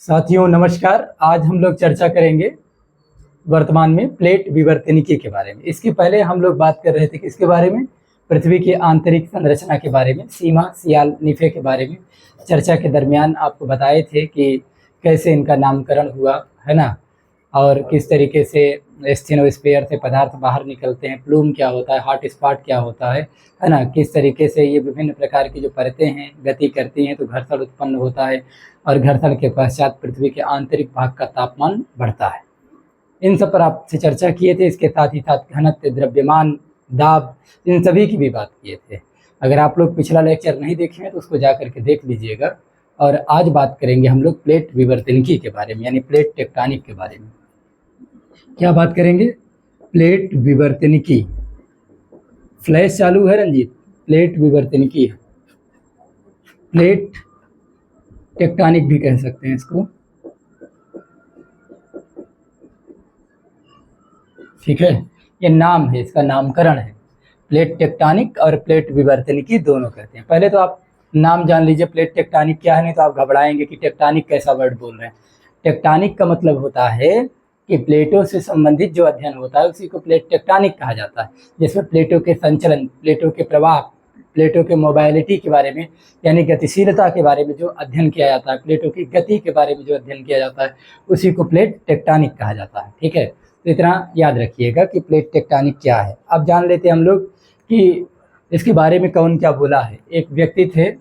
साथियों नमस्कार। आज हम लोग चर्चा करेंगे वर्तमान में प्लेट विवर्तनिकी के बारे में। इसके पहले हम लोग बात कर रहे थे कि इसके बारे में पृथ्वी की आंतरिक संरचना के बारे में, सीमा सियाल निफे के बारे में चर्चा के दरमियान आपको बताए थे कि कैसे इनका नामकरण हुआ है ना, और किस तरीके से स्टेनोस्फीयर से पदार्थ बाहर निकलते हैं, प्लूम क्या होता है, हॉट स्पॉट क्या होता है ना, किस तरीके से ये विभिन्न प्रकार की जो परतें हैं गति करती हैं तो घर्षण उत्पन्न होता है और घर्षण के पश्चात पृथ्वी के आंतरिक भाग का तापमान बढ़ता है। इन सब पर आपसे चर्चा किए थे। इसके साथ ही साथ घनत्व, द्रव्यमान, दाब, इन सभी की भी बात किए थे। अगर आप लोग पिछला लेक्चर नहीं देखे हैं तो उसको जा करके देख लीजिएगा। और आज बात करेंगे हम लोग प्लेट विवर्तनिकी के बारे में, यानी प्लेट टेक्टोनिक के बारे में। क्या बात करेंगे? प्लेट विवर्तनिकी। फ्लैश चालू है रंजीत? प्लेट विवर्तनिकी है, प्लेट टेक्टोनिक भी कह सकते हैं इसको, ठीक है। ये नाम है, इसका नामकरण है। प्लेट टेक्टोनिक और प्लेट विवर्तनिकी दोनों कहते हैं। पहले तो आप नाम जान लीजिए प्लेट टेक्टोनिक क्या है, नहीं तो आप घबराएंगे कि टेक्टोनिक कैसा वर्ड बोल रहे हैं। टेक्टोनिक का मतलब होता है कि प्लेटों से संबंधित जो अध्ययन होता है उसी को प्लेट टेक्टोनिक कहा जाता है, जिसमें प्लेटों के संचलन, प्लेटों के प्रवाह, प्लेटों के मोबाइलिटी के बारे में यानी गतिशीलता के बारे में जो अध्ययन किया जाता है, प्लेटों की गति के बारे में जो अध्ययन किया जाता है उसी को प्लेट टेक्टोनिक कहा जाता है, ठीक है। तो इतना याद रखिएगा कि प्लेट टेक्टोनिक क्या है। अब जान लेते हैं हम लोग कि इसके बारे में कौन क्या बोला है। एक व्यक्ति थे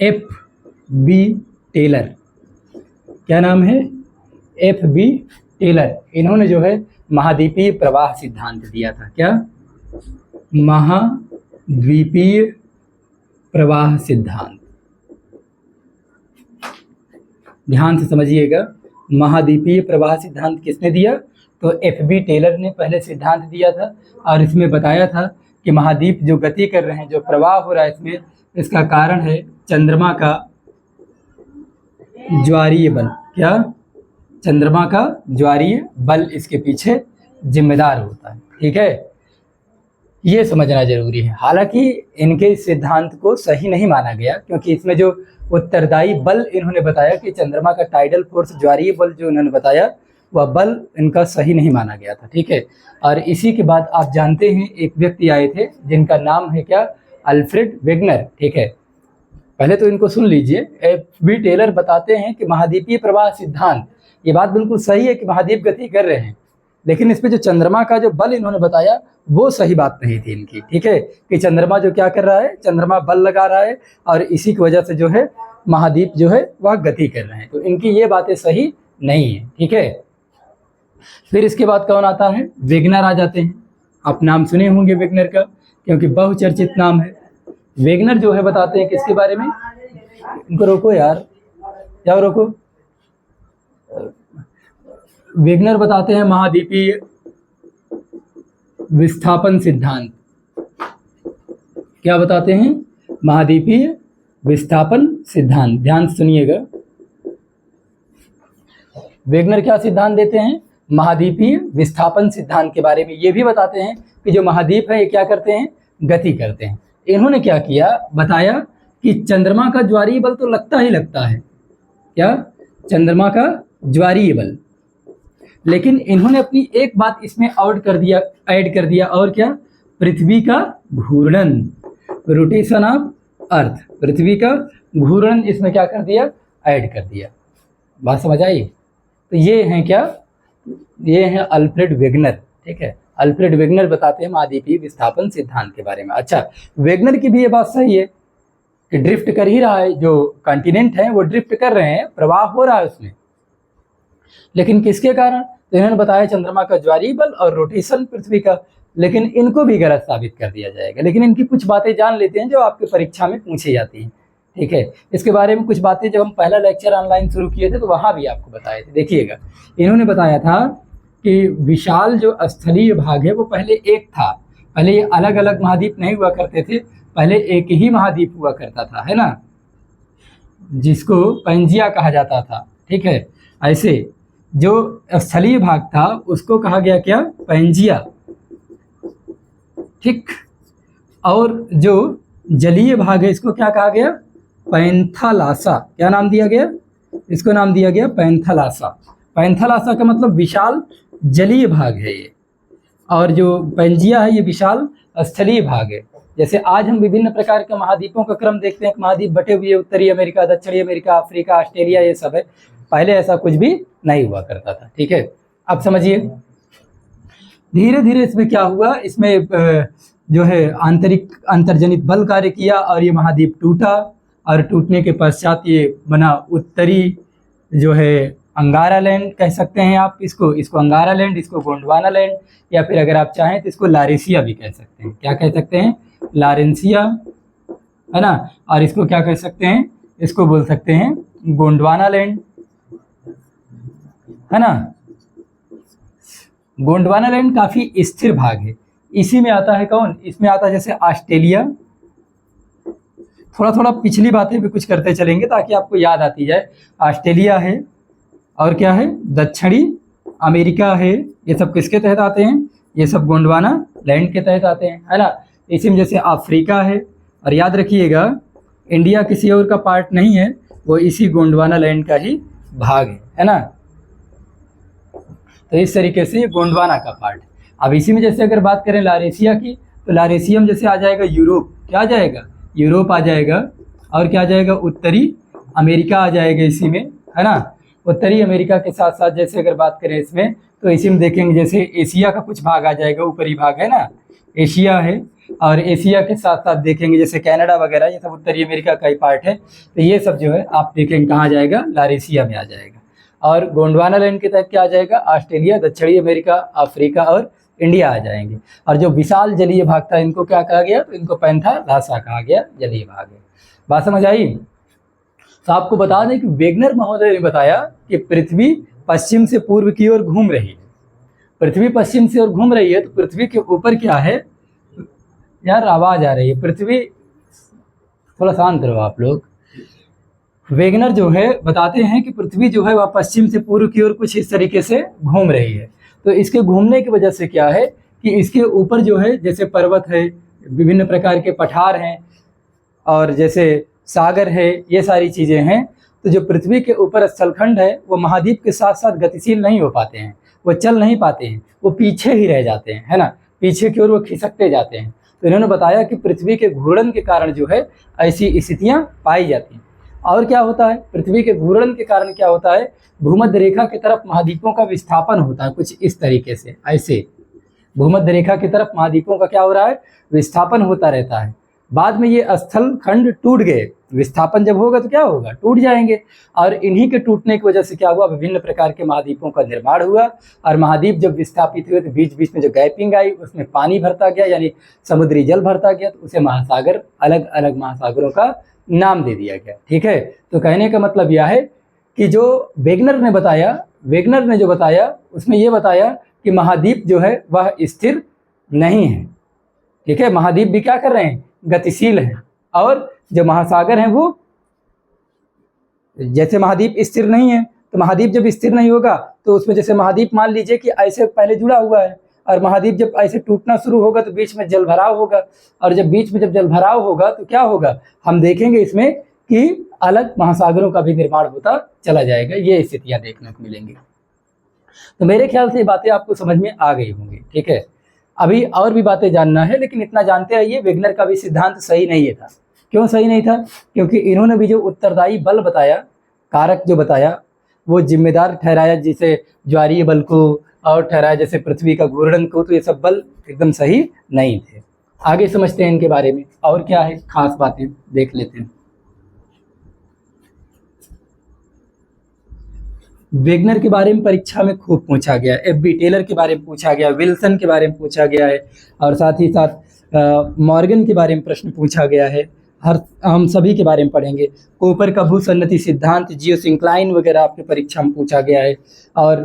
F.B. टेलर। क्या नाम है? F.B. टेलर। इन्होंने जो है महाद्वीपीय प्रवाह सिद्धांत दिया था। क्या? महाद्वीपीय प्रवाह सिद्धांत। ध्यान से समझिएगा, महाद्वीपीय प्रवाह सिद्धांत किसने दिया? तो F.B. टेलर ने पहले सिद्धांत दिया था और इसमें बताया था कि महाद्वीप जो गति कर रहे हैं, जो प्रवाह हो रहा है इसमें, इसका कारण है चंद्रमा का ज्वारीय बल। क्या? चंद्रमा का ज्वारीय बल इसके पीछे जिम्मेदार होता है, ठीक है। ये समझना जरूरी है। हालांकि इनके इस सिद्धांत को सही नहीं माना गया, क्योंकि इसमें जो उत्तरदायी बल इन्होंने बताया कि चंद्रमा का टाइडल फोर्स, ज्वारीय बल जो इन्होंने बताया, वह बल इनका सही नहीं माना गया था, ठीक है। और इसी के बाद आप जानते हैं एक व्यक्ति आए थे जिनका नाम है क्या? अल्फ्रेड वेगनर, ठीक है। पहले तो इनको सुन लीजिए। F.B. टेलर बताते हैं कि महाद्वीपीय प्रवाह सिद्धांत, ये बात बिल्कुल सही है कि महाद्वीप गति कर रहे हैं, लेकिन इसमें जो चंद्रमा का जो बल इन्होंने बताया वो सही बात नहीं थी इनकी, ठीक है। कि चंद्रमा जो क्या कर रहा है, चंद्रमा बल लगा रहा है और इसी की वजह से जो है महाद्वीप जो है वह गति कर रहे हैं। तो इनकी ये बातें सही नहीं है, ठीक है। फिर इसके बाद कौन आता है? वेगनर आ जाते हैं। आप नाम सुने होंगे वेगनर का, क्योंकि बहुचर्चित नाम है। वेगनर जो है बताते हैं किसके बारे में? इनको रोको यार, जाओ रोको। वेगनर बताते हैं महाद्वीपीय विस्थापन सिद्धांत। क्या बताते हैं? महाद्वीपीय विस्थापन सिद्धांत। ध्यान से सुनिएगा, वेगनर क्या सिद्धांत देते हैं? महाद्वीपीय विस्थापन सिद्धांत के बारे में। ये भी बताते हैं कि जो महाद्वीप है ये क्या करते हैं? गति करते हैं। इन्होंने क्या किया, बताया कि चंद्रमा का ज्वारीय बल तो लगता ही लगता है। क्या? चंद्रमा का ज्वारीय बल। लेकिन इन्होंने अपनी एक बात इसमें ऐड कर दिया, और क्या? पृथ्वी का घूर्णन, रोटेशन ऑफ अर्थ, पृथ्वी का घूर्णन इसमें क्या कर दिया? ऐड कर दिया। बात समझ आई? तो ये हैं क्या? ये हैं अल्फ्रेड वेगनर, ठीक है। अल्फ्रेड वेगनर बताते हैं महाद्वीपीय विस्थापन सिद्धांत के बारे में। अच्छा, वेगनर की भी ये बात सही है कि ड्रिफ्ट कर ही रहा है, जो कॉन्टिनेंट है वो ड्रिफ्ट कर रहे हैं, प्रवाह हो रहा है उसमें, लेकिन किसके कारण? तो इन्होंने बताया चंद्रमा का ज्वारीय बल और रोटेशन पृथ्वी का। लेकिन इनको भी गलत साबित कर दिया जाएगा। लेकिन इनकी कुछ बातें जान लेते हैं जो आपके परीक्षा में पूछी जाती हैं, ठीक है। इसके बारे में कुछ बातें जब हम पहला लेक्चर ऑनलाइन शुरू किए थे तो वहाँ भी आपको बताए थे। देखिएगा, इन्होंने बताया था कि विशाल जो स्थलीय भाग है वो पहले एक था। पहले ये अलग अलग महाद्वीप नहीं हुआ करते थे, पहले एक ही महाद्वीप हुआ करता था, है ना, जिसको पैंजिया कहा जाता था, ठीक है। ऐसे जो स्थलीय भाग था उसको कहा गया क्या? पैंजिया, ठीक। और जो जलीय भाग है इसको क्या कहा गया? पैंथालासा, क्या नाम दिया गया, इसको नाम दिया गया पैंथालासा। पैंथालासा का मतलब विशाल जलीय भाग है ये, और जो पैंजिया है ये विशाल स्थलीय भाग है। जैसे आज हम विभिन्न प्रकार के महाद्वीपों का क्रम देखते हैं, महाद्वीप बटे हुए, उत्तरी अमेरिका, दक्षिणी अमेरिका, अफ्रीका, ऑस्ट्रेलिया, ये सब है। पहले ऐसा कुछ भी नहीं हुआ करता था। ठीक है, अब समझिए धीरे धीरे इसमें क्या हुआ, इसमें जो है आंतरिक अंतर्जनित बल कार्य किया और ये महाद्वीप टूटा, और टूटने के पश्चात ये बना उत्तरी जो है अंगारा लैंड कह सकते हैं आप इसको अंगारा लैंड, इसको गोंडवाना लैंड, या फिर अगर आप चाहें तो इसको लारेशिया भी कह सकते हैं। क्या कह सकते हैं, लारेंसिया, है ना। और इसको क्या कह सकते हैं, इसको बोल सकते हैं गोंडवाना लैंड, है ना। गोंडवाना लैंड काफी स्थिर भाग है। इसी में आता है कौन, इसमें आता है जैसे ऑस्ट्रेलिया। थोड़ा थोड़ा पिछली बातें भी कुछ करते चलेंगे ताकि आपको याद आती जाए। ऑस्ट्रेलिया है, और क्या है, दक्षिणी अमेरिका है, ये सब किसके तहत आते हैं, ये सब गोंडवाना लैंड के तहत आते हैं, है ना। इसी में जैसे अफ्रीका है, और याद रखिएगा इंडिया किसी और का पार्ट नहीं है, वो इसी गोंडवाना लैंड का ही भाग है ना। तो इस तरीके से ये गोंडवाना का पार्ट। अब इसी में जैसे अगर बात करें लारेशिया की, तो लारेशिया में जैसे आ जाएगा यूरोप, क्या आ जाएगा, यूरोप आ जाएगा, और क्या आ जाएगा, उत्तरी अमेरिका आ जाएगा इसी में, है ना। उत्तरी अमेरिका के साथ साथ जैसे अगर बात करें इसमें, तो इसी में देखेंगे जैसे एशिया का कुछ भाग आ जाएगा, ऊपरी भाग है ना, एशिया है। और एशिया के साथ साथ देखेंगे जैसे कनाडा वगैरह, ये सब उत्तरी अमेरिका का ही पार्ट है। तो ये सब जो है आप देखेंगे कहाँ जाएगा, लारेशिया में आ जाएगा। और गोंडवाना लैंड के तहत क्या आ जाएगा, ऑस्ट्रेलिया, दक्षिणी अमेरिका, अफ्रीका और इंडिया आ जाएंगे। और जो विशाल जलीय भाग था इनको क्या कहा गया, तो इनको पैंथालासा कहा गया, जलीय भाग है। बात समझ आई। तो आपको बता दें कि वेगनर महोदय ने बताया कि पृथ्वी पश्चिम से पूर्व की ओर घूम रही है। पृथ्वी पश्चिम से ओर घूम रही है, तो पृथ्वी के ऊपर क्या है, यार आवाज आ रही है, पृथ्वी थोड़ा शांत रहो आप लोग। वेगनर जो है बताते हैं कि पृथ्वी जो है वह पश्चिम से पूर्व की ओर कुछ इस तरीके से घूम रही है। तो इसके घूमने की वजह से क्या है कि इसके ऊपर जो है जैसे पर्वत है, विभिन्न प्रकार के पठार हैं, और जैसे सागर है, ये सारी चीज़ें हैं। तो जो पृथ्वी के ऊपर स्थलखंड है वो महाद्वीप के साथ साथ गतिशील नहीं हो पाते हैं, वो चल नहीं पाते हैं, वो पीछे ही रह जाते हैं, है ना, पीछे की ओर वो खिसकते जाते हैं। तो इन्होंने बताया कि पृथ्वी के घूर्णन के कारण जो है ऐसी स्थितियाँ पाई जाती हैं। और क्या होता है, पृथ्वी के घूर्णन के कारण क्या होता है, भूमध्य रेखा की तरफ महाद्वीपों का विस्थापन होता है, कुछ इस तरीके से, ऐसे भूमध्य रेखा की तरफ महाद्वीपों का क्या हो रहा है, विस्थापन होता रहता है। बाद में ये स्थल खंड टूट गए, विस्थापन जब होगा तो क्या होगा, टूट जाएंगे। और इन्हीं के टूटने की वजह से क्या हुआ, विभिन्न प्रकार के महाद्वीपों का निर्माण हुआ। और महाद्वीप जब विस्थापित हुए तो बीच बीच में जो गैपिंग आई, उसमें पानी भरता गया, यानी समुद्री जल भरता गया, तो उसे महासागर, अलग अलग महासागरों का नाम दे दिया गया। ठीक है, तो कहने का मतलब यह है कि जो वेगनर ने जो बताया उसमें यह बताया कि महाद्वीप जो है वह स्थिर नहीं है। ठीक है, महाद्वीप भी क्या कर रहे हैं, गतिशील है। और जो महासागर हैं वो, जैसे महाद्वीप स्थिर नहीं है, तो महाद्वीप जब स्थिर नहीं होगा तो उसमें जैसे महाद्वीप मान लीजिए कि ऐसे पहले जुड़ा हुआ है, और महाद्वीप जब ऐसे टूटना शुरू होगा तो बीच में जल भराव होगा। और जब बीच में जब जल भराव होगा तो क्या होगा, हम देखेंगे इसमें कि अलग महासागरों का भी निर्माण होता चला जाएगा। ये स्थितियां देखने को मिलेंगी। तो मेरे ख्याल से ये बातें आपको समझ में आ गई होंगी। ठीक है, अभी और भी बातें जानना है, लेकिन इतना जानते आइए वेगनर का भी सिद्धांत सही नहीं था। क्यों सही नहीं था, क्योंकि इन्होंने भी जो उत्तरदायी बल बताया, कारक जो बताया, वो जिम्मेदार ठहराया जैसे ज्वारीय बल को, और ठहराया जैसे पृथ्वी का घूर्णन को, तो ये सब बल एकदम सही नहीं थे। आगे समझते हैं इनके बारे में और क्या है खास बातें देख लेते हैं। वेगनर के बारे में परीक्षा में खूब पूछा गया, एफ.बी. टेलर के बारे में पूछा गया, विल्सन के बारे में पूछा गया है, और साथ ही साथ मॉर्गन के बारे में प्रश्न पूछा गया है। हम सभी के बारे में पढ़ेंगे। कोपर का भूसन्नति सिद्धांत, जियोसिंक्लाइन वगैरह आपके परीक्षा में पूछा गया है। और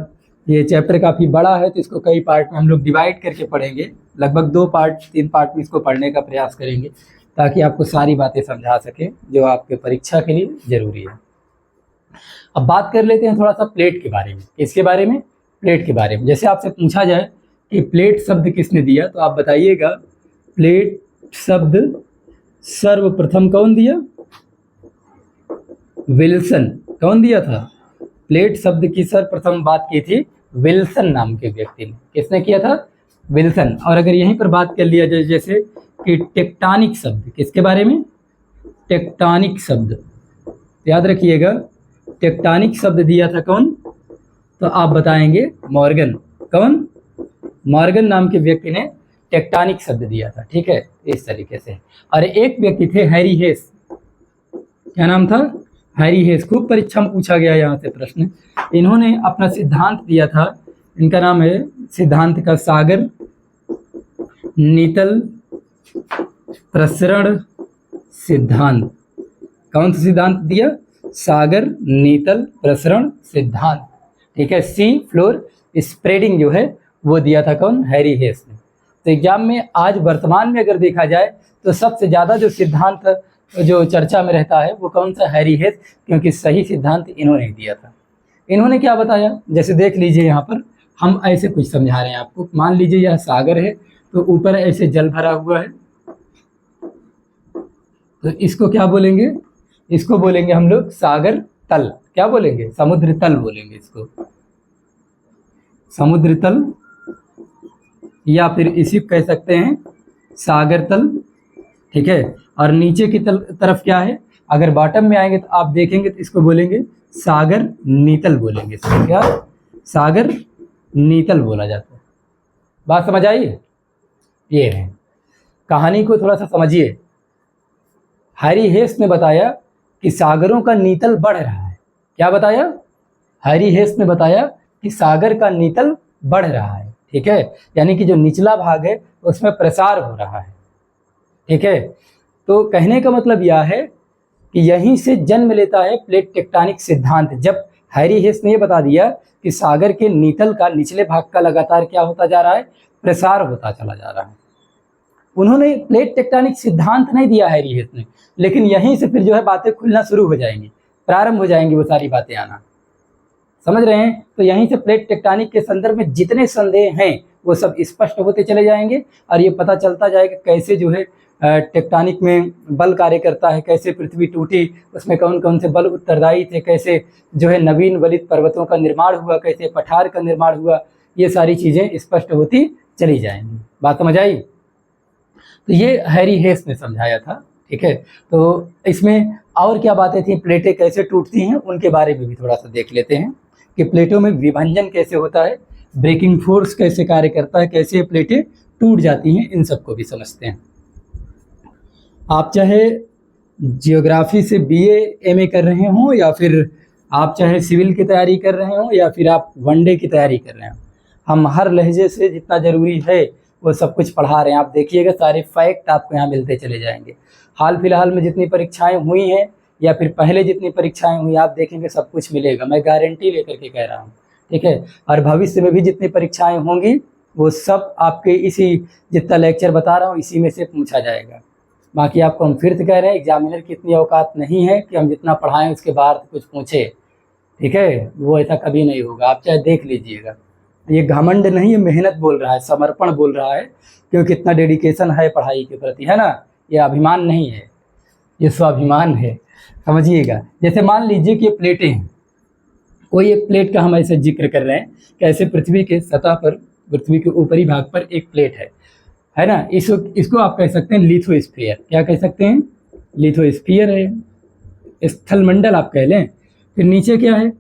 ये चैप्टर काफ़ी बड़ा है तो इसको कई पार्ट में हम लोग डिवाइड करके पढ़ेंगे, लगभग 3 पार्ट में इसको पढ़ने का प्रयास करेंगे, ताकि आपको सारी बातें समझा सके जो आपके परीक्षा के लिए ज़रूरी है। अब बात कर लेते हैं थोड़ा सा प्लेट के बारे में। इसके बारे में, प्लेट के बारे में, जैसे आपसे पूछा जाए कि प्लेट शब्द किसने दिया, तो आप बताइएगा प्लेट शब्द सर्वप्रथम कौन दिया, विल्सन। कौन दिया था? प्लेट शब्द की सर्वप्रथम बात की थी विल्सन नाम के व्यक्ति ने। किसने किया था? विल्सन। और अगर यहीं पर बात कर लिया जाए जैसे कि टेक्टोनिक शब्द, किसके बारे में? टेक्टोनिक शब्द, याद रखिएगा टेक्टोनिक शब्द दिया था कौन? तो आप बताएंगे मॉर्गन। कौन? मॉर्गन नाम के व्यक्ति ने टेक्टोनिक शब्द दिया था। ठीक है, इस तरीके से। और एक व्यक्ति थे हैरी हेस। क्या नाम था? हैरी हेस। खूब परीक्षा में पूछा गया यहाँ से प्रश्न। इन्होंने अपना सिद्धांत दिया था, इनका नाम है सिद्धांत का सागर नीतल प्रसरण सिद्धांत। कौन सा सिद्धांत दिया? सागर नीतल प्रसरण सिद्धांत। ठीक है, सी फ्लोर स्प्रेडिंग जो है वो दिया था कौन? हैरी हेस ने। तो एग्जाम में आज वर्तमान में अगर देखा जाए तो सबसे ज़्यादा जो सिद्धांत जो चर्चा में रहता है वो कौन सा? हैरी हेस, क्योंकि सही सिद्धांत इन्होंने दिया था। इन्होंने क्या बताया? जैसे देख लीजिए यहाँ पर हम ऐसे कुछ समझा रहे हैं आपको। मान लीजिए यह सागर है, तो ऊपर ऐसे जल भरा हुआ है, तो इसको क्या बोलेंगे? इसको बोलेंगे हम लोग सागर तल। क्या बोलेंगे? समुद्र तल बोलेंगे इसको, समुद्र तल, या फिर इसी कह सकते हैं सागर तल। ठीक है, और नीचे की तरफ क्या है? अगर बॉटम में आएंगे तो आप देखेंगे तो इसको बोलेंगे सागर नीतल बोलेंगे। इसको क्या? सागर नीतल बोला जाता है। बात समझ आई? ये है, कहानी को थोड़ा सा समझिए। हैरी हेस ने बताया कि सागरों का नीतल बढ़ रहा है। क्या बताया? हैरी हेस ने बताया कि सागर का नीतल बढ़ रहा है। ठीक है, यानी कि जो निचला भाग है उसमें प्रसार हो रहा है। ठीक है, तो कहने का मतलब यह है कि यहीं से जन्म लेता है प्लेट टेक्टोनिक सिद्धांत। जब हैरी हेस ने यह बता दिया कि सागर के नीतल का निचले भाग का लगातार क्या होता जा रहा है? प्रसार होता चला जा रहा है। उन्होंने प्लेट टेक्टोनिक सिद्धांत नहीं दिया हैरी हेस ने, लेकिन यहीं से फिर जो है बातें खुलना शुरू हो जाएंगी, प्रारंभ हो जाएंगी वो सारी बातें आना। समझ रहे हैं? तो यहीं से प्लेट टेक्टोनिक के संदर्भ में जितने संदेह हैं वो सब स्पष्ट होते चले जाएंगे, और ये पता चलता जाएगा कैसे जो है टेक्टोनिक में बल कार्य करता है, कैसे पृथ्वी टूटी, उसमें कौन कौन से बल उत्तरदायी थे, कैसे जो है नवीन वलित पर्वतों का निर्माण हुआ, कैसे पठार का निर्माण हुआ, ये सारी चीज़ें स्पष्ट होती चली जाएंगी। बात समझ आई? तो ये हैरी हेस ने समझाया था। ठीक है, तो इसमें और क्या बातें थी, प्लेटें कैसे टूटती हैं उनके बारे में भी थोड़ा सा देख लेते हैं कि प्लेटों में विभंजन कैसे होता है, ब्रेकिंग फोर्स कैसे कार्य करता है, कैसे प्लेटें टूट जाती हैं, इन सबको भी समझते हैं। आप चाहे जियोग्राफी से बीए एमए कर रहे हों, या फिर आप चाहे सिविल की तैयारी कर रहे हों, या फिर आप वनडे की तैयारी कर रहे हों, हम हर लहजे से जितना ज़रूरी है वो सब कुछ पढ़ा रहे हैं। आप देखिएगा सारे फैक्ट आपको यहाँ मिलते चले जाएंगे। हाल फिलहाल में जितनी परीक्षाएं हुई हैं या फिर पहले जितनी परीक्षाएं हुई, आप देखेंगे सब कुछ मिलेगा, मैं गारंटी लेकर के कह रहा हूँ। ठीक है, और भविष्य में भी जितनी परीक्षाएं होंगी वो सब आपके इसी जितना लेक्चर बता रहा हूँ इसी में से पूछा जाएगा। बाकी आपको हम फिर से कह रहे हैं, एग्जामिनर की इतनी औकात नहीं है कि हम जितना पढ़ाएं उसके बाद कुछ पूछे। ठीक है, वो ऐसा कभी नहीं होगा, आप चाहे देख लीजिएगा। ये घमंड नहीं है, मेहनत बोल रहा है, समर्पण बोल रहा है, क्योंकि इतना डेडिकेशन है पढ़ाई के प्रति, है ना। ये अभिमान नहीं है, ये स्वाभिमान है, समझिएगा। जैसे मान लीजिए कि ये प्लेटें हैं, कोई एक प्लेट का हम ऐसे जिक्र कर रहे हैं कि ऐसे पृथ्वी के सतह पर, पृथ्वी के ऊपरी भाग पर एक प्लेट है ना। इसको आप कह सकते हैं लिथोस्फीयर। क्या कह सकते हैं? लिथोस्फीयर है, स्थलमंडल आप कह लें। फिर नीचे क्या है?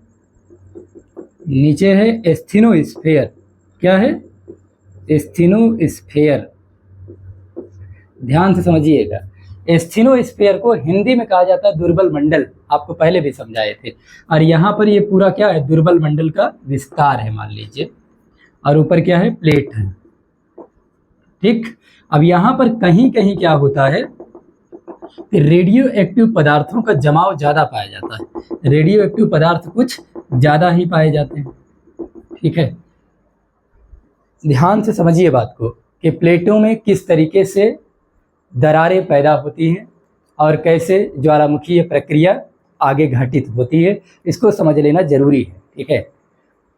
नीचे है एस्थीनोस्फीयर। क्या है? एस्थीनोस्फीयर। ध्यान से समझिएगा, एस्थीनोस्फीयर को हिंदी में कहा जाता है दुर्बल मंडल, आपको पहले भी समझाए थे। और यहाँ पर ये पूरा क्या है? दुर्बल मंडल का विस्तार है मान लीजिए, और ऊपर क्या है? प्लेट है। ठीक, अब यहाँ पर कहीं कहीं क्या होता है कि रेडियो एक्टिव पदार्थों का जमाव ज़्यादा पाया जाता है। रेडियो एक्टिव पदार्थ कुछ ज़्यादा ही पाए जाते हैं। ठीक है, ध्यान से समझिए बात को कि प्लेटों में किस तरीके से दरारें पैदा होती हैं और कैसे ज्वालामुखीय प्रक्रिया आगे घटित होती है, इसको समझ लेना जरूरी है। ठीक है,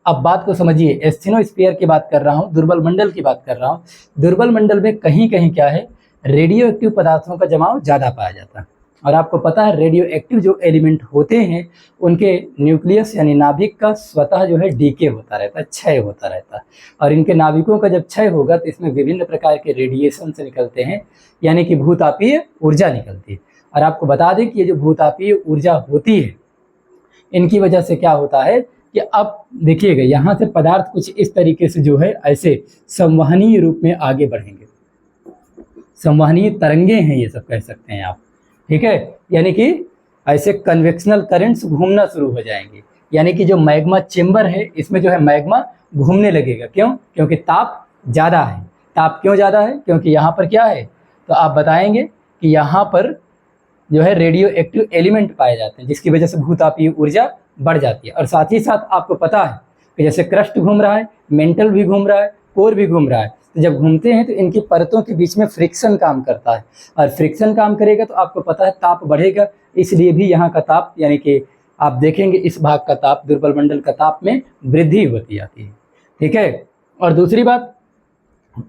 अब बात को समझिए। एस्थीनोस्फीयर की बात कर रहा हूँ, दुर्बल मंडल की बात कर रहा हूँ। दुर्बल मंडल में कहीं कहीं क्या है? रेडियो एक्टिव पदार्थों का जमाव ज़्यादा पाया जाता है। और आपको पता है रेडियो एक्टिव जो एलिमेंट होते हैं उनके न्यूक्लियस यानी नाभिक का स्वतः जो है डीके होता रहता है, क्षय होता रहता है। और इनके नाभिकों का जब क्षय होगा तो इसमें विभिन्न प्रकार के रेडिएशन से निकलते हैं, यानी कि भूतापीय ऊर्जा निकलती है। और आपको बता दें कि ये जो भूतापीय ऊर्जा होती है इनकी वजह से क्या होता है कि अब देखिएगा यहाँ से पदार्थ कुछ इस तरीके से जो है ऐसे संवहनीय रूप में आगे बढ़ेंगे। संवहनीय तरंगे हैं ये सब कह सकते हैं आप, ठीक है। यानी कि ऐसे कन्वेक्शनल करंट्स घूमना शुरू हो जाएंगे, यानी कि जो मैग्मा चेंबर है इसमें जो है मैग्मा घूमने लगेगा। क्यों? क्योंकि ताप ज़्यादा है। ताप क्यों ज़्यादा है? क्योंकि यहाँ पर क्या है, तो आप बताएंगे कि यहाँ पर जो है रेडियो एक्टिव एलिमेंट पाए जाते हैं, जिसकी वजह से भूतापीय ऊर्जा बढ़ जाती है। और साथ ही साथ आपको पता है कि जैसे क्रस्ट घूम रहा है, मेंटल भी घूम रहा है, कोर भी घूम रहा है, तो जब घूमते हैं तो इनकी परतों के बीच में फ्रिक्शन काम करता है, और फ्रिक्शन काम करेगा तो आपको पता है ताप बढ़ेगा। इसलिए भी यहाँ का ताप, यानी कि आप देखेंगे इस भाग का ताप, दुर्बल मंडल का ताप में वृद्धि होती आती है, ठीक है। और दूसरी बात,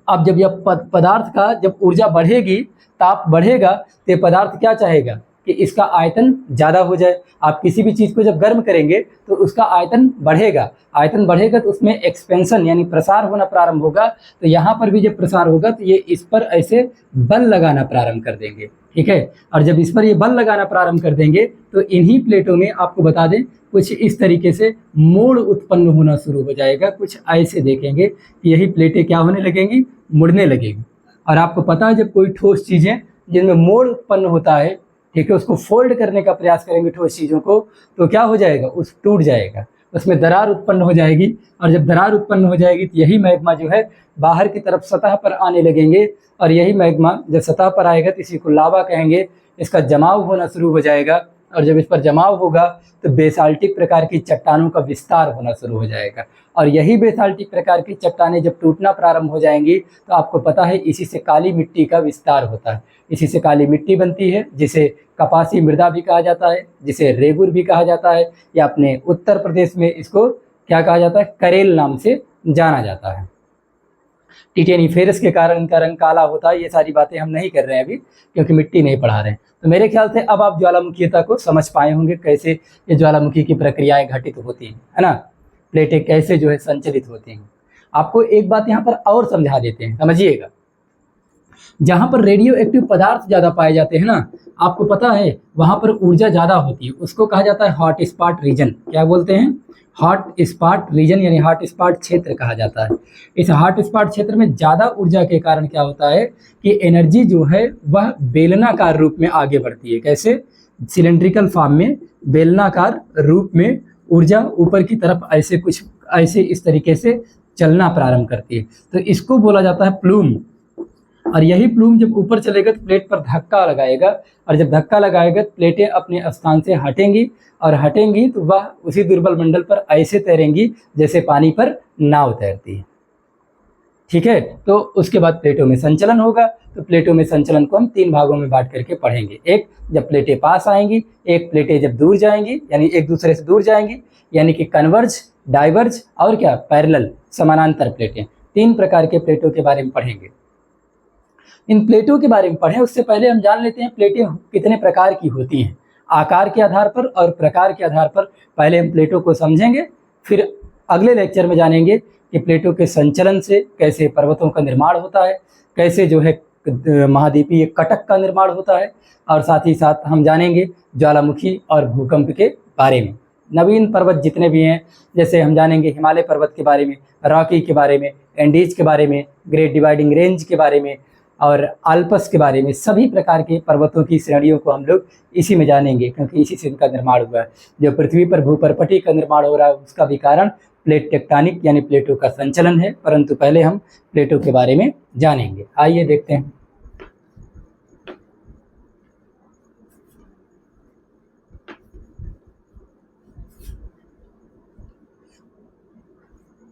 अब जब यह पदार्थ का जब ऊर्जा बढ़ेगी, ताप बढ़ेगा, तो पदार्थ क्या चाहेगा कि इसका आयतन ज़्यादा हो जाए। आप किसी भी चीज़ को जब गर्म करेंगे तो उसका आयतन बढ़ेगा, आयतन बढ़ेगा तो उसमें एक्सपेंशन यानी प्रसार होना प्रारंभ होगा। तो यहाँ पर भी जब प्रसार होगा तो ये इस पर ऐसे बल लगाना प्रारंभ कर देंगे, ठीक है। और जब इस पर ये बल लगाना प्रारंभ कर देंगे तो इन्हीं प्लेटों में आपको बता दें कुछ इस तरीके से मोड़ उत्पन्न होना शुरू हो जाएगा। कुछ ऐसे देखेंगे कि यही प्लेटें क्या होने लगेंगी, मुड़ने लगेंगी। और आपको पता है जब कोई ठोस चीज़ें जिनमें मोड़ उत्पन्न होता है, ठीक है, उसको फोल्ड करने का प्रयास करेंगे ठोस चीज़ों को, तो क्या हो जाएगा, उस टूट जाएगा, उसमें दरार उत्पन्न हो जाएगी। और जब दरार उत्पन्न हो जाएगी तो यही मैग्मा जो है बाहर की तरफ सतह पर आने लगेंगे। और यही मैग्मा जब सतह पर आएगा तो इसी को लावा कहेंगे। इसका जमाव होना शुरू हो जाएगा, और जब इस पर जमाव होगा तो बेसाल्टिक प्रकार की चट्टानों का विस्तार होना शुरू हो जाएगा। और यही बेसाल्टिक प्रकार की चट्टानें जब टूटना प्रारंभ हो जाएंगी तो आपको पता है इसी से काली मिट्टी का विस्तार होता है। इसी से काली मिट्टी बनती है, जिसे कपासी मृदा भी कहा जाता है, जिसे रेगुर भी कहा जाता है, या अपने उत्तर प्रदेश में इसको क्या कहा जाता है, करेल नाम से जाना जाता है। टिटेनिफेरस के कारण इनका रंग काला होता है। ये सारी बातें हम नहीं कर रहे हैं अभी, क्योंकि मिट्टी नहीं पढ़ा रहे हैं। तो मेरे ख्याल से अब आप ज्वालामुखीयता को समझ पाए होंगे, कैसे ये ज्वालामुखी की प्रक्रियाएं घटित होती हैं, है ना, प्लेटें कैसे जो है संचलित होती हैं। आपको एक बात यहाँ पर और समझा देते हैं, समझिएगा। जहाँ पर रेडियो एक्टिव पदार्थ ज़्यादा पाए जाते हैं ना, आपको पता है वहाँ पर ऊर्जा ज़्यादा होती है। उसको कहा जाता है हॉट स्पॉट रीजन। क्या बोलते हैं? हॉट स्पॉट रीजन, यानी हॉट स्पॉट क्षेत्र कहा जाता है। इस हॉट स्पॉट क्षेत्र में ज़्यादा ऊर्जा के कारण क्या होता है कि एनर्जी जो है वह बेलनाकार रूप में आगे बढ़ती है। कैसे? सिलेंड्रिकल फॉर्म में, बेलनाकार रूप में ऊर्जा ऊपर की तरफ ऐसे कुछ ऐसे इस तरीके से चलना प्रारंभ करती है। तो इसको बोला जाता है प्लूम। और यही प्लूम जब ऊपर चलेगा तो प्लेट पर धक्का लगाएगा, और जब धक्का लगाएगा तो प्लेटें अपने स्थान से हटेंगी, और हटेंगी तो वह उसी दुर्बल मंडल पर ऐसे तैरेंगी जैसे पानी पर नाव तैरती है, ठीक है। तो उसके बाद प्लेटों में संचलन होगा। तो प्लेटों में संचलन को हम 3 भागों में बांट करके पढ़ेंगे। एक, जब प्लेटें पास आएंगी, एक प्लेटें जब दूर जाएंगी, यानी एक दूसरे से दूर जाएंगी, यानी कि कन्वर्ज, डाइवर्ज और क्या, पैरेलल, समानांतर प्लेटें। 3 प्रकार के प्लेटों के बारे में पढ़ेंगे। इन प्लेटों के बारे में पढ़ें उससे पहले हम जान लेते हैं प्लेटें कितने प्रकार की होती हैं। आकार के आधार पर और प्रकार के आधार पर पहले हम प्लेटों को समझेंगे, फिर अगले लेक्चर में जानेंगे कि प्लेटों के संचलन से कैसे पर्वतों का निर्माण होता है, कैसे जो है महाद्वीपीय कटक का निर्माण होता है, और साथ ही साथ हम जानेंगे ज्वालामुखी और भूकंप के बारे में। नवीन पर्वत जितने भी हैं, जैसे हम जानेंगे हिमालय पर्वत के बारे में, रॉकी के बारे में, एंडीज के बारे में, ग्रेट डिवाइडिंग रेंज के बारे में और आल्पस के बारे में। सभी प्रकार के पर्वतों की श्रेणियों को हम लोग इसी में जानेंगे, क्योंकि इसी से इनका निर्माण हुआ है। जो पृथ्वी पर भूपर्पटी का निर्माण हो रहा है उसका भी कारण प्लेट टेक्टोनिक यानी प्लेटों का संचलन है। परंतु पहले हम प्लेटों के बारे में जानेंगे। आइए देखते हैं।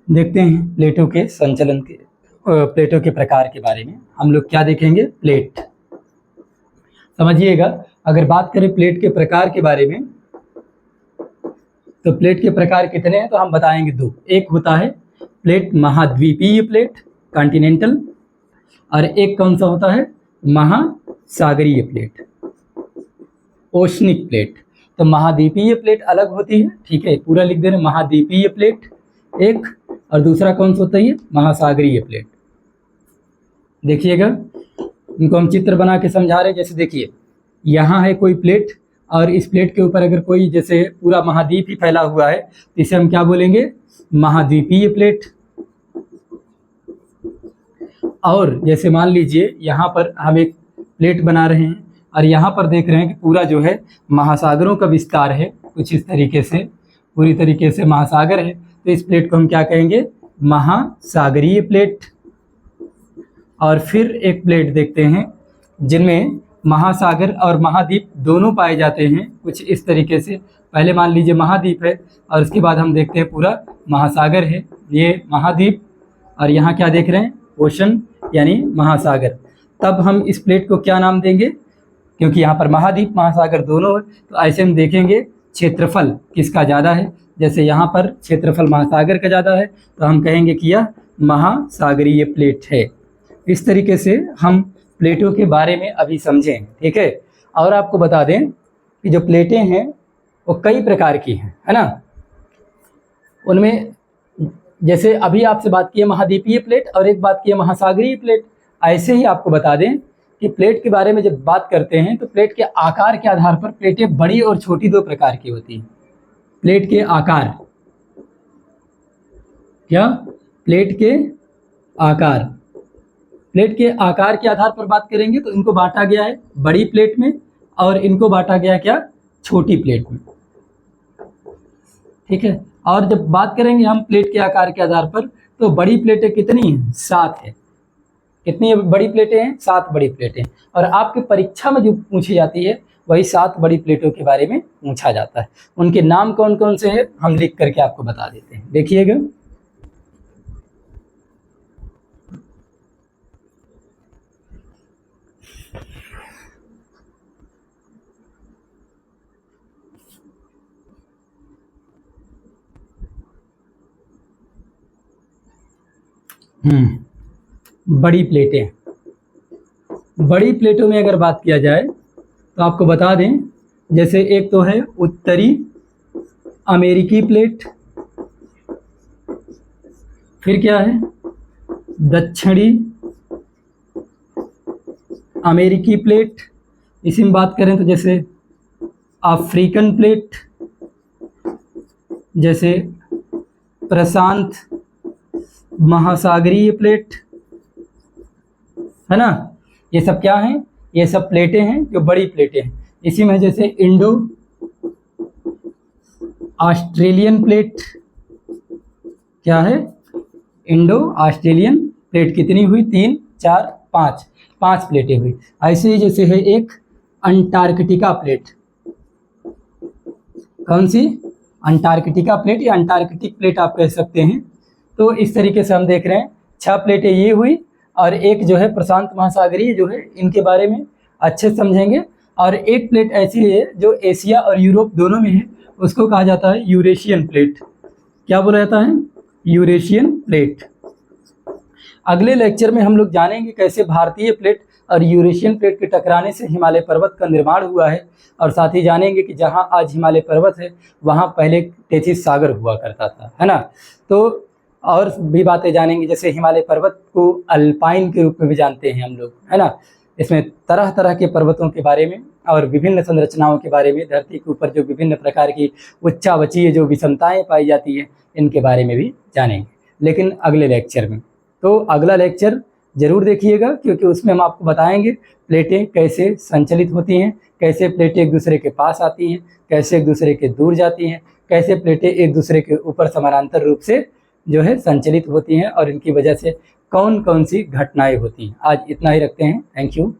देखते हैं प्लेटों के संचलन के, प्लेटों के प्रकार के बारे में हम लोग क्या देखेंगे। प्लेट समझिएगा। अगर बात करें प्लेट के प्रकार के बारे में, तो प्लेट के प्रकार कितने हैं तो हम बताएंगे 2। एक होता है प्लेट महाद्वीपीय प्लेट, कॉन्टिनेंटल, और एक कौन सा होता है, महासागरीय प्लेट। Oceanic plate. तो महाद्वीपीय प्लेट अलग होती है, ठीक है, पूरा लिख दे रहे हैं, महाद्वीपीय प्लेट एक, और दूसरा कौन सा होता है, ये महासागरीय प्लेट। देखिएगा, इनको हम चित्र बना के समझा रहे हैं। जैसे देखिए, यहाँ है कोई प्लेट, और इस प्लेट के ऊपर अगर कोई जैसे पूरा महाद्वीप ही फैला हुआ है तो इसे हम क्या बोलेंगे, महाद्वीपीय प्लेट। और जैसे मान लीजिए यहाँ पर हम एक प्लेट बना रहे हैं और यहाँ पर देख रहे हैं कि पूरा जो है महासागरों का विस्तार है, कुछ इस तरीके से, पूरी तरीके से महासागर है, तो इस प्लेट को हम क्या कहेंगे, महासागरीय प्लेट। और फिर एक प्लेट देखते हैं जिनमें महासागर और महाद्वीप दोनों पाए जाते हैं, कुछ इस तरीके से। पहले मान लीजिए महाद्वीप है और उसके बाद हम देखते हैं पूरा महासागर है, ये महाद्वीप, और यहाँ क्या देख रहे हैं, ओशन यानी महासागर। तब हम इस प्लेट को क्या नाम देंगे, क्योंकि यहाँ पर महाद्वीप महासागर दोनों है, तो ऐसे हम देखेंगे क्षेत्रफल किसका ज़्यादा है। जैसे यहाँ पर क्षेत्रफल महासागर का ज़्यादा है तो हम कहेंगे कि यह महासागरीय प्लेट है। इस तरीके से हम प्लेटों के बारे में अभी समझें, ठीक है। और आपको बता दें कि जो प्लेटें हैं वो कई प्रकार की हैं, है ना। उनमें जैसे अभी आपसे बात की है महाद्वीपीय प्लेट और एक बात की है महासागरीय प्लेट। ऐसे ही आपको बता दें कि प्लेट के बारे में जब बात करते हैं तो प्लेट के आकार के आधार पर प्लेटें बड़ी और छोटी दो प्रकार की होती हैं। प्लेट के आकार, क्या, प्लेट के आकार, प्लेट के आकार के आधार पर बात करेंगे तो इनको बांटा गया है बड़ी प्लेट में और इनको बांटा गया है क्या, छोटी प्लेट में, ठीक है। और जब बात करेंगे हम प्लेट के आकार के आधार पर तो बड़ी प्लेटें कितनी हैं, 7 है। कितनी बड़ी प्लेटें हैं, 7 बड़ी प्लेटें। और आपके परीक्षा में जो पूछी जाती है वही 7 बड़ी प्लेटों के बारे में पूछा जाता है। उनके नाम कौन कौन से हैं हम लिख करके आपको बता देते हैं, देखिएगा। बड़ी प्लेटें, बड़ी प्लेटों में अगर बात किया जाए तो आपको बता दें, जैसे एक तो है उत्तरी अमेरिकी प्लेट, फिर क्या है दक्षिणी अमेरिकी प्लेट। इसी में बात करें तो जैसे अफ्रीकन प्लेट, जैसे प्रशांत महासागरीय प्लेट, है ना। ये सब क्या हैं, ये सब प्लेटें हैं जो बड़ी प्लेटें हैं। इसी में जैसे इंडो ऑस्ट्रेलियन प्लेट, क्या है, इंडो ऑस्ट्रेलियन प्लेट। कितनी हुई, 3 4 5 प्लेटें हुई। ऐसे ही जैसे है एक अंटार्कटिका प्लेट, कौन सी, अंटार्कटिका प्लेट या अंटार्कटिक प्लेट आप कह सकते हैं। तो इस तरीके से हम देख रहे हैं 6 प्लेटें ये हुई, और एक जो है प्रशांत महासागरीय जो है, इनके बारे में अच्छे समझेंगे। और एक प्लेट ऐसी है जो एशिया और यूरोप दोनों में है, उसको कहा जाता है यूरेशियन प्लेट। क्या बोला जाता है, यूरेशियन प्लेट। अगले लेक्चर में हम लोग जानेंगे कैसे भारतीय प्लेट और यूरेशियन प्लेट के टकराने से हिमालय पर्वत का निर्माण हुआ है, और साथ ही जानेंगे कि जहां आज हिमालय पर्वत है वहां पहले तेथिस सागर हुआ करता था, है ना। तो और भी बातें जानेंगे, जैसे हिमालय पर्वत को अल्पाइन के रूप में भी जानते हैं हम लोग, है ना। इसमें तरह तरह के पर्वतों के बारे में और विभिन्न संरचनाओं के बारे में, धरती के ऊपर जो विभिन्न प्रकार की उच्चावचीय जो विषमताएं पाई जाती हैं इनके बारे में भी जानेंगे, लेकिन अगले लेक्चर में। तो अगला लेक्चर जरूर देखिएगा, क्योंकि उसमें हम आपको बताएंगे प्लेटें कैसे संचलित होती हैं, कैसे प्लेटें एक दूसरे के पास आती हैं, कैसे एक दूसरे के दूर जाती हैं, कैसे प्लेटें एक दूसरे के ऊपर समानांतर रूप से जो है संचलित होती हैं, और इनकी वजह से कौन कौन सी घटनाएं होती हैं। आज इतना ही रखते हैं, थैंक यू।